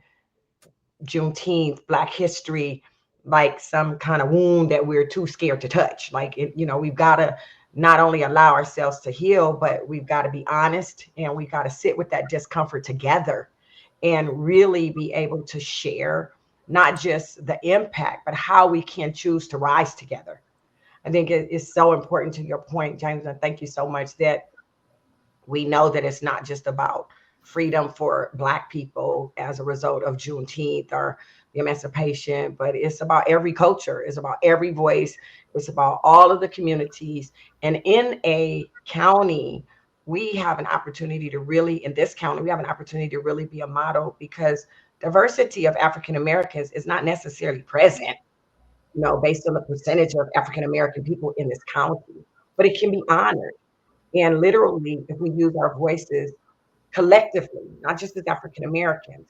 Juneteenth, Black history, like some kind of wound that we're too scared to touch. Like, we've got to not only allow ourselves to heal, but we've got to be honest, and we've got to sit with that discomfort together and really be able to share not just the impact, but how we can choose to rise together. I think it is so important, to your point, James, and thank you so much, that we know that it's not just about freedom for Black people as a result of Juneteenth or the emancipation, but it's about every culture, it's about every voice, it's about all of the communities. And in a county, we have an opportunity to really, in this county, we have an opportunity to really be a model, because diversity of African Americans is not necessarily present, based on the percentage of African American people in this county, but it can be honored. And literally, if we use our voices collectively, not just as African Americans,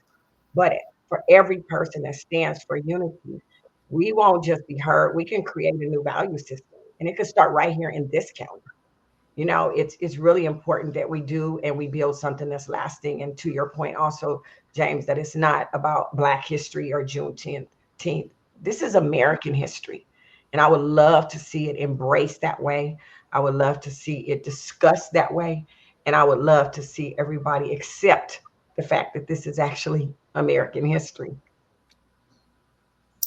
but for every person that stands for unity, we won't just be heard. We can create a new value system, and it could start right here in this county. It's really important that we do, and we build something that's lasting. And to your point also, James, that it's not about Black history or Juneteenth. This is American history. And I would love to see it embraced that way. I would love to see it discussed that way. And I would love to see everybody accept the fact that this is actually American history.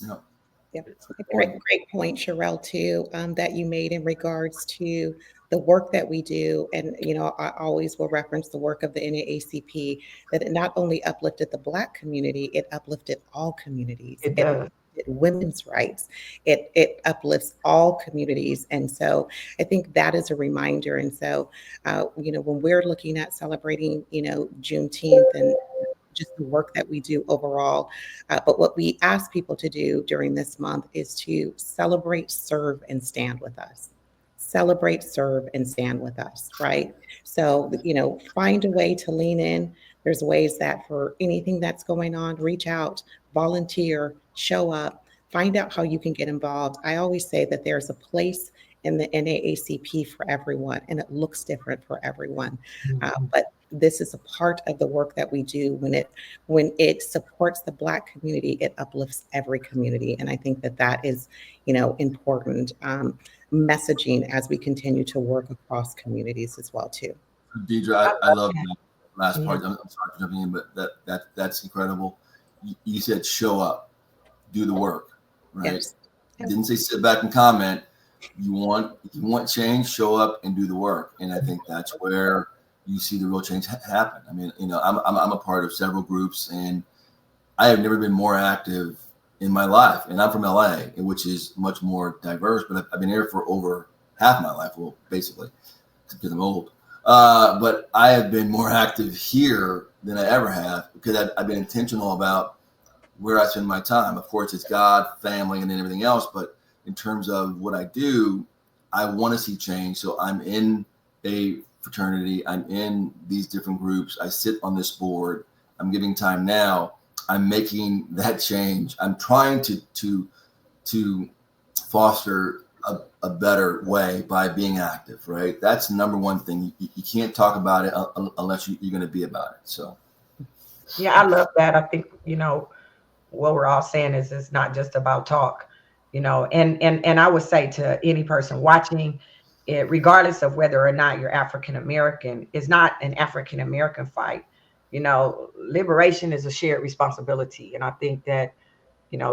Yeah. Yep. Great point, Scharrell, too, that you made in regards to the work that we do. And, I always will reference the work of the NAACP, that it not only uplifted the Black community, it uplifted all communities. It does. Women's rights. It uplifts all communities. And so I think that is a reminder. And so, when we're looking at celebrating, Juneteenth and just the work that we do overall. But what we ask people to do during this month is to celebrate, serve, and stand with us. Celebrate, serve, and stand with us, right? So, find a way to lean in. There's ways that for anything that's going on, reach out, volunteer, show up, find out how you can get involved. I always say that there's a place in the NAACP for everyone, and it looks different for everyone. But this is a part of the work that we do. When it supports the Black community, it uplifts every community. And I think that is, important messaging as we continue to work across communities as well, too. Deirdre, I love that last part. I'm sorry for jumping in, but that's incredible. You said show up, do the work, right? Yes. Didn't say sit back and comment. You want change, show up and do the work. And I think that's where you see the real change happen. I mean, I'm a part of several groups, and I have never been more active in my life. And I'm from LA, which is much more diverse, but I've been here for over half my life, well, basically, because I'm old. But I have been more active here than I ever have, because I've been intentional about where I spend my time. Of course, it's God, family, and then everything else. But in terms of what I do, I want to see change. So I'm in a fraternity. I'm in these different groups. I sit on this board. I'm giving time now. I'm making that change. I'm trying to foster a better way by being active, right? That's the number one thing. You can't talk about it unless you're going to be about it. So, yeah, I love that. I think, what we're all saying is it's not just about talk, and I would say to any person watching it, regardless of whether or not you're African American, it's not an African American fight. Liberation is a shared responsibility. And I think that,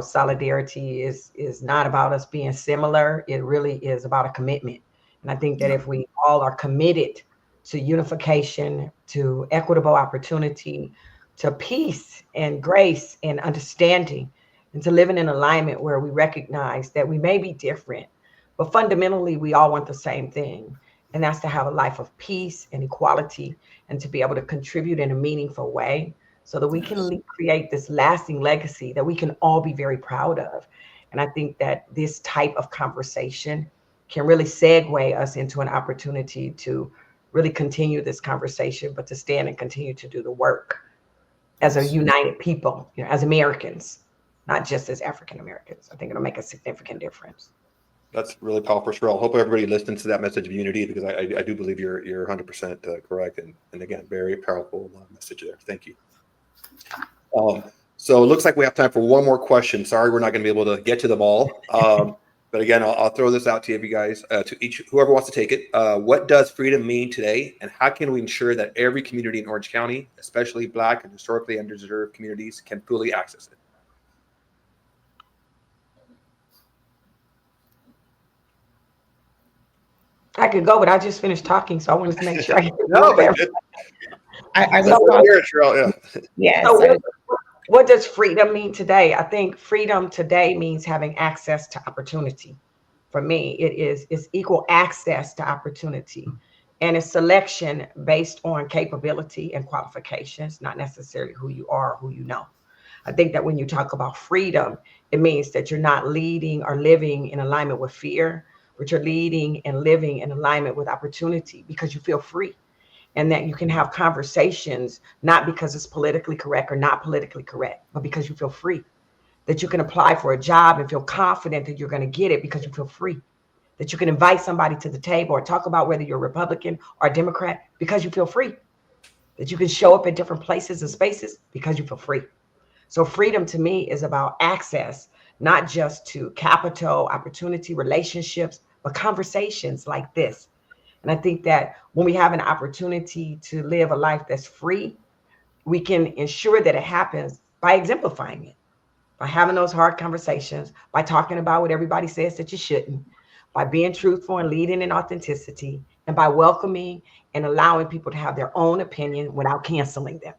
solidarity is not about us being similar. It really is about a commitment. And I think that if we all are committed to unification, to equitable opportunity, to peace and grace and understanding, and to living in alignment where we recognize that we may be different, but fundamentally we all want the same thing. And that's to have a life of peace and equality, and to be able to contribute in a meaningful way, so that we can create this lasting legacy that we can all be very proud of. And I think that this type of conversation can really segue us into an opportunity to really continue this conversation, but to stand and continue to do the work as a united people, as Americans, not just as African Americans. I think it'll make a significant difference. That's really powerful, Scharrell. I hope everybody listens to that message of unity, because I do believe you're 100% correct. And again, very powerful message there. Thank you. So it looks like we have time for one more question. Sorry, we're not going to be able to get to them all. But again, I'll throw this out to you guys, to each, whoever wants to take it. What does freedom mean today? And how can we ensure that every community in Orange County, especially Black and historically underserved communities, can fully access it? I could go, but I just finished talking, so I wanted to make sure I No, but I so was here, Scharrell, yes. So what does freedom mean today? I think freedom today means having access to opportunity. For me, it's equal access to opportunity, and it's selection based on capability and qualifications, not necessarily who you are or who you know. I think that when you talk about freedom, it means that you're not leading or living in alignment with fear, but you're leading and living in alignment with opportunity, because you feel free. And that you can have conversations, not because it's politically correct or not politically correct, but because you feel free. That you can apply for a job and feel confident that you're going to get it because you feel free. That you can invite somebody to the table or talk about whether you're a Republican or a Democrat because you feel free. That you can show up at different places and spaces because you feel free. So freedom to me is about access, not just to capital, opportunity, relationships, but conversations like this. And I think that when we have an opportunity to live a life that's free, we can ensure that it happens by exemplifying it, by having those hard conversations, by talking about what everybody says that you shouldn't, by being truthful and leading in authenticity, and by welcoming and allowing people to have their own opinion without canceling them.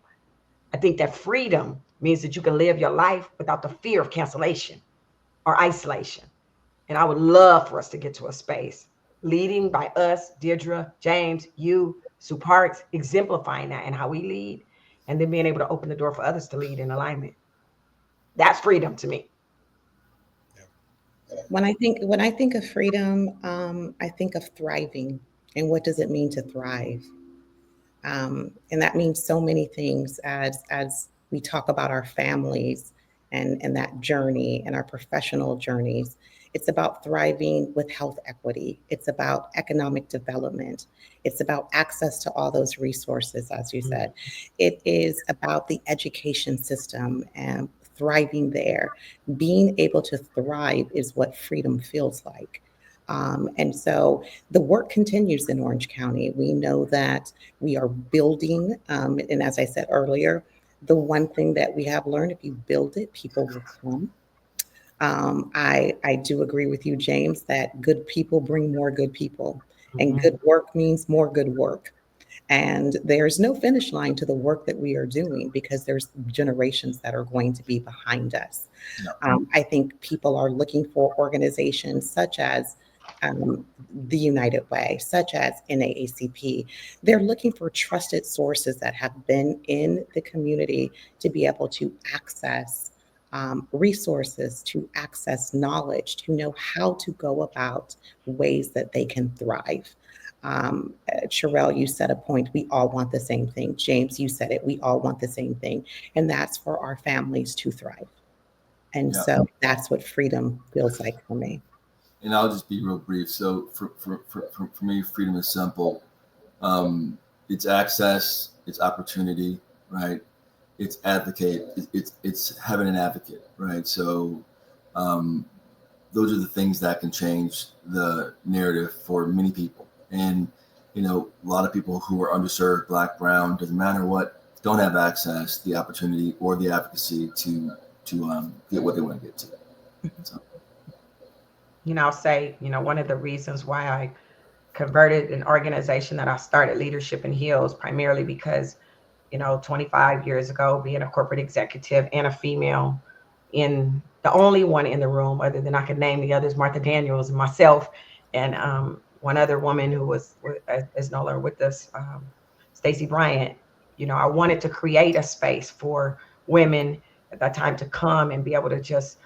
I think that freedom means that you can live your life without the fear of cancellation or isolation. And I would love for us to get to a space leading by us, Deirdre, James, you, Sue Parks, exemplifying that and how we lead, and then being able to open the door for others to lead in alignment. That's freedom to me. When I think of freedom, I think of thriving. And what does it mean to thrive? And that means so many things as we talk about our families and that journey and our professional journeys. It's about thriving with health equity. It's about economic development. It's about access to all those resources, as you said. It is about the education system and thriving there. Being able to thrive is what freedom feels like. And so the work continues in Orange County. We know that we are building, and as I said earlier, the one thing that we have learned, if you build it, people will come. I do agree with you, James, that good people bring more good people, and good work means more good work. And there's no finish line to the work that we are doing, because there's generations that are going to be behind us. I think people are looking for organizations such as the United Way, such as NAACP. They're looking for trusted sources that have been in the community to be able to access resources, to access knowledge, to know how to go about ways that they can thrive. Scharrell, you said a point. We all want the same thing. James, you said it. We all want the same thing. And that's for our families to thrive. And Yeah. so that's what freedom feels like for me. And I'll just be real brief. So for me, freedom is simple. It's access, it's opportunity, right? It's advocate, it's having an advocate, right? So those are the things that can change the narrative for many people. And, you know, a lot of people who are underserved, Black, brown, doesn't matter what, don't have access, the opportunity or the advocacy to get what they want to get to. So. You know, I'll say, you know, one of the reasons why I converted an organization that I started, Leadership in Heels, primarily because, you know, 25 years ago, being a corporate executive and a female, in the only one in the room, other than I could name the others, Martha Daniels and myself, and one other woman who is no longer with us, Stacey Bryant. You know, I wanted to create a space for women at that time to come and be able to just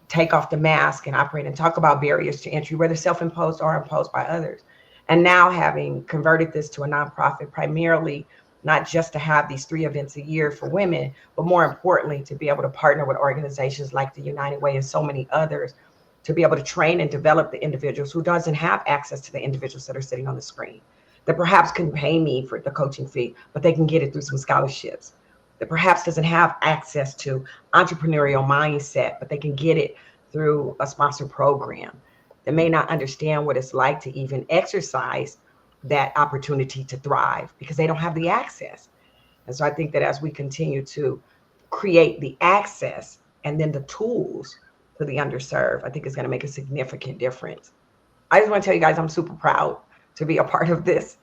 take off the mask and operate and talk about barriers to entry, whether self-imposed or imposed by others. And now, having converted this to a nonprofit, primarily not just to have these 3 events a year for women, but more importantly, to be able to partner with organizations like the United Way and so many others, to be able to train and develop the individuals who doesn't have access to the individuals that are sitting on the screen, that perhaps couldn't pay me for the coaching fee, but they can get it through some scholarships, that perhaps doesn't have access to entrepreneurial mindset, but they can get it through a sponsored program, that may not understand what it's like to even exercise that opportunity to thrive because they don't have the access. And so I think that as we continue to create the access and then the tools for the underserved, I think it's going to make a significant difference. I just want to tell you guys, I'm super proud to be a part of this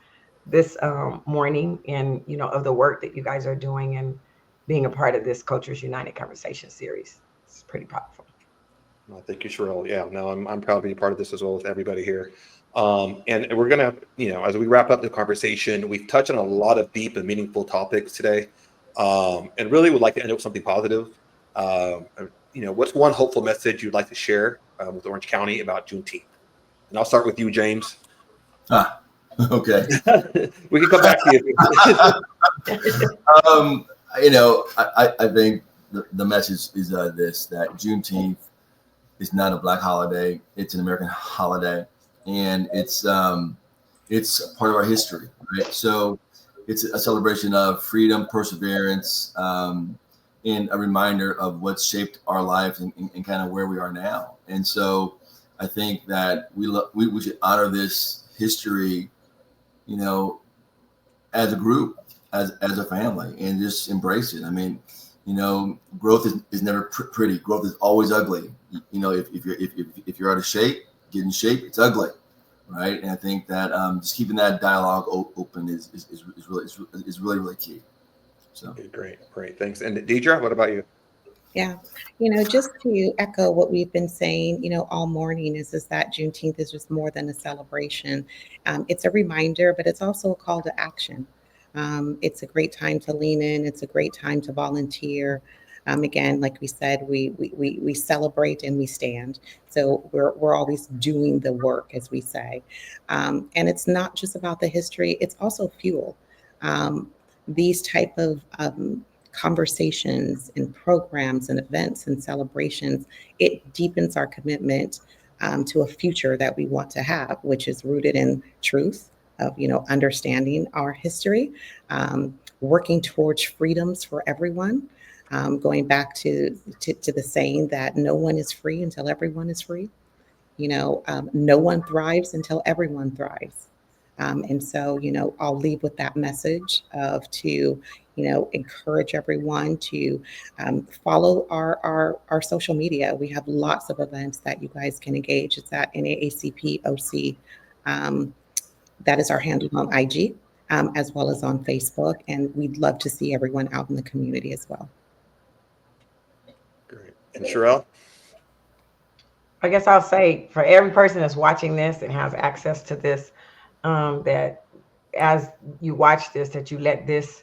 morning, and, you know, of the work that you guys are doing and being a part of this Cultures United Conversation series. It's pretty powerful. Well, thank you, Scharrell. Yeah, no, I'm proud to be a part of this as well with everybody here. And we're gonna, you know, as we wrap up the conversation, we've touched on a lot of deep and meaningful topics today, and really would like to end up with something positive. You know, what's one hopeful message you'd like to share with Orange County about Juneteenth? And I'll start with you, James. Okay. We can come back to you. You know, I think the message is this, that Juneteenth is not a Black holiday. It's an American holiday, and it's part of our history, right? So it's a celebration of freedom, perseverance, and a reminder of what's shaped our lives and kind of where we are now. And so I think that we should honor this history, you know, as a group, as a family, and just embrace it. I mean, you know, growth is never pretty. Growth is always ugly. You know, if you're out of shape, get in shape, it's ugly, right? And I think that just keeping that dialogue open is really key. So Okay, great, thanks. And Deirdre, what about you? Yeah, you know, just to echo what we've been saying, you know, all morning is that Juneteenth is just more than a celebration. It's a reminder, but it's also a call to action. It's a great time to lean in. It's a great time to volunteer. Again, like we said, we celebrate and we stand. So we're always doing the work, as we say. And it's not just about the history. It's also fuel. These type of conversations and programs and events and celebrations, it deepens our commitment to a future that we want to have, which is rooted in truth, of, you know, understanding our history, working towards freedoms for everyone, going back to the saying that no one is free until everyone is free. You know, no one thrives until everyone thrives. And so, you know, I'll leave with that message of to, you know, encourage everyone to follow our social media. We have lots of events that you guys can engage. It's at NAACP OC. That is our handle on IG, as well as on Facebook. And we'd love to see everyone out in the community as well. Great. And Scharrell? I guess I'll say, for every person that's watching this and has access to this, that as you watch this, that you let this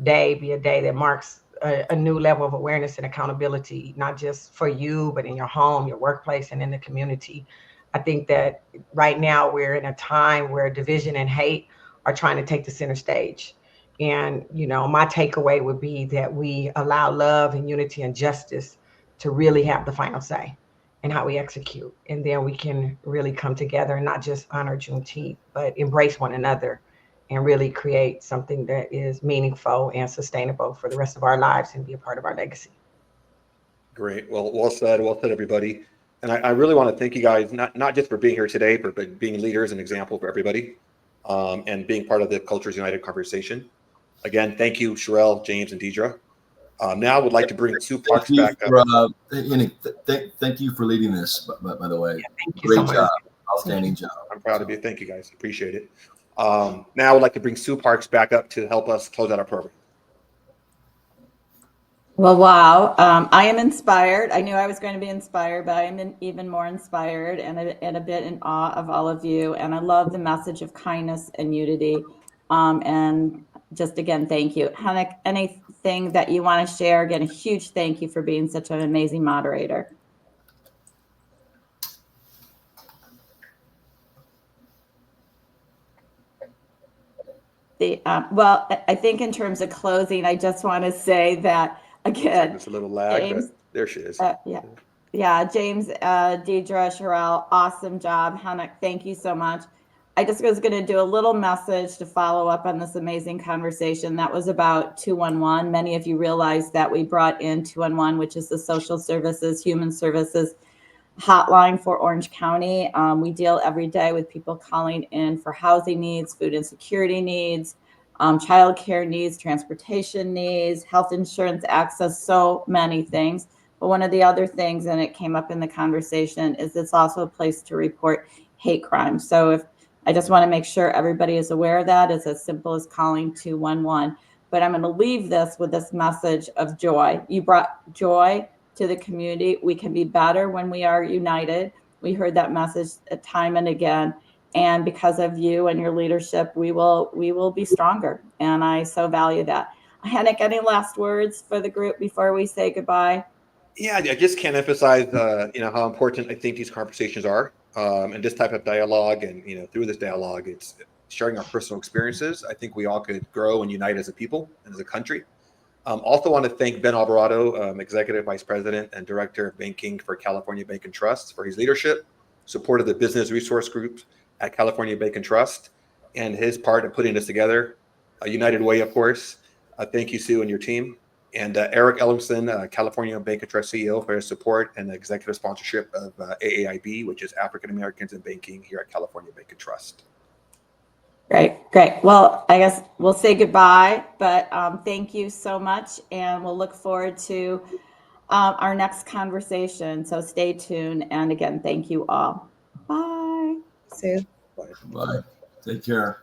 day be a day that marks a new level of awareness and accountability, not just for you, but in your home, your workplace, and in the community. I think that right now we're in a time where division and hate are trying to take the center stage. And, my takeaway would be that we allow love and unity and justice to really have the final say in how we execute. And then we can really come together and not just honor Juneteenth, but embrace one another and really create something that is meaningful and sustainable for the rest of our lives and be a part of our legacy. Great. Well said, everybody. And I really want to thank you guys, not just for being here today, but being leaders and example for everybody, and being part of the Cultures United conversation. Again, thank you, Scharrell, James, and Deirdre. Now I would like to bring Sue Parks back up. Thank you for leading this, by the way. Yeah, thank you Great so much. job. Outstanding job. I'm proud of you. Thank you, guys. Appreciate it. Now I would like to bring Sue Parks back up to help us close out our program. Well, wow. I am inspired. I knew I was going to be inspired, but I am even more inspired and a bit in awe of all of you. And I love the message of kindness and unity. And just again, thank you. Hennock, anything that you want to share? Again, a huge thank you for being such an amazing moderator. Well, I think in terms of closing, I just want to say that, again, it's a little lag, James, but there she is. Yeah, James, Deirdre, Scharrell, awesome job. Hennock, thank you so much. I just was going to do a little message to follow up on this amazing conversation. That was about 211. Many of you realize that we brought in 211, which is the social services, human services hotline for Orange County. We deal every day with people calling in for housing needs, food insecurity needs, childcare needs, transportation needs, health insurance access, so many things. But one of the other things, and it came up in the conversation, is it's also a place to report hate crimes. So I just want to make sure everybody is aware of that. It's as simple as calling 211. But I'm going to leave this with this message of joy. You brought joy to the community. We can be better when we are united. We heard that message time and again. And because of you and your leadership, we will be stronger. And I so value that. Hennock, any last words for the group before we say goodbye? Yeah, I just can't emphasize, how important I think these conversations are, and this type of dialogue. And through this dialogue, it's sharing our personal experiences. I think we all could grow and unite as a people and as a country. Also want to thank Ben Alvarado, Executive Vice President and Director of Banking for California Bank and Trust, for his leadership, support of the business resource group at California Bank and Trust, and his part in putting this together. United Way, of course. Thank you, Sue, and your team. And Eric Ellimson, California Bank and Trust CEO, for his support and the executive sponsorship of AAIB, which is African Americans in Banking here at California Bank and Trust. Great. Well, I guess we'll say goodbye, but thank you so much. And we'll look forward to our next conversation. So stay tuned. And again, thank you all. Bye. Sue. Bye. Bye. Take care.